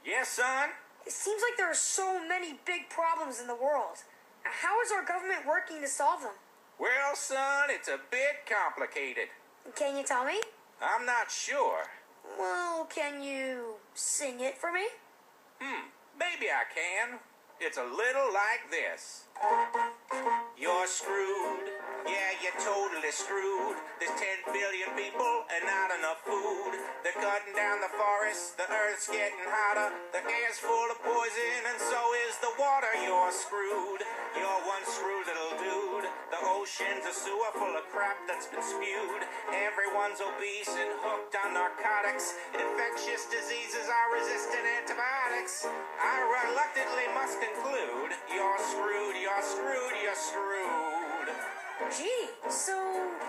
Yes, son? It seems like there are so many big problems in the world. How is our government working to solve them? Well, son, it's a bit complicated. Can you tell me? I'm not sure. Well, can you sing it for me? Maybe I can. It's a little like this. You're screwed. Yeah, you're totally screwed. There's 10 billion people and not enough food. They're cutting down the forests, the earth's getting hotter, the air's full of poison, and so is the water. You're screwed. You're one screwed little dude. The ocean's a sewer full of crap that's been spewed. Everyone's obese and hooked on narcotics. Infectious diseases are resistant antibiotics. I reluctantly must conclude, you're screwed, you're screwed, you're screwed. Gee, so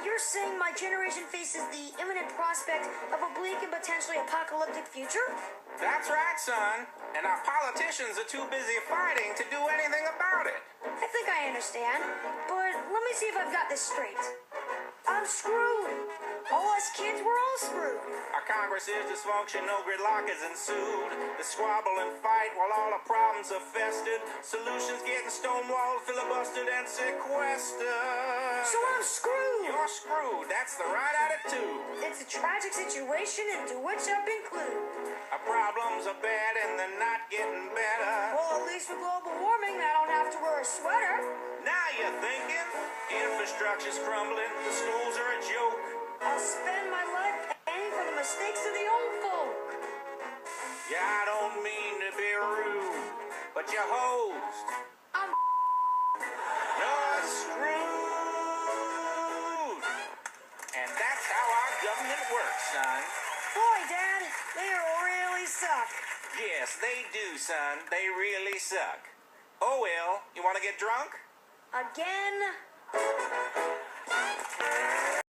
you're saying my generation faces the imminent prospect of a bleak and potentially apocalyptic future? That's right, son. And our politicians are too busy fighting to do anything about it. I think I understand, but let me see if I've got this straight. I'm screwed. All us kids, we're all screwed. Our Congress is dysfunctional, gridlock has ensued. The squabble and fight while all our problems are festered. Solutions getting stonewalled, filibustered, and sequestered. So I'm screwed. You're screwed. That's the right attitude. It's a tragic situation into which I've been clued. Our problems are bad and they're not getting better. Well, at least with global warming, I don't have to wear a sweater. Now you're thinking. Infrastructure's crumbling. The schools are a joke. I'll spend my life paying for the mistakes of the old folk. Yeah, I don't mean to be rude, but you're hosed. I'm You're screwed. And that's how our government works, son. Boy, Dad, they really suck. Yes, they do, son. They really suck. Oh well, you want to get drunk? Again?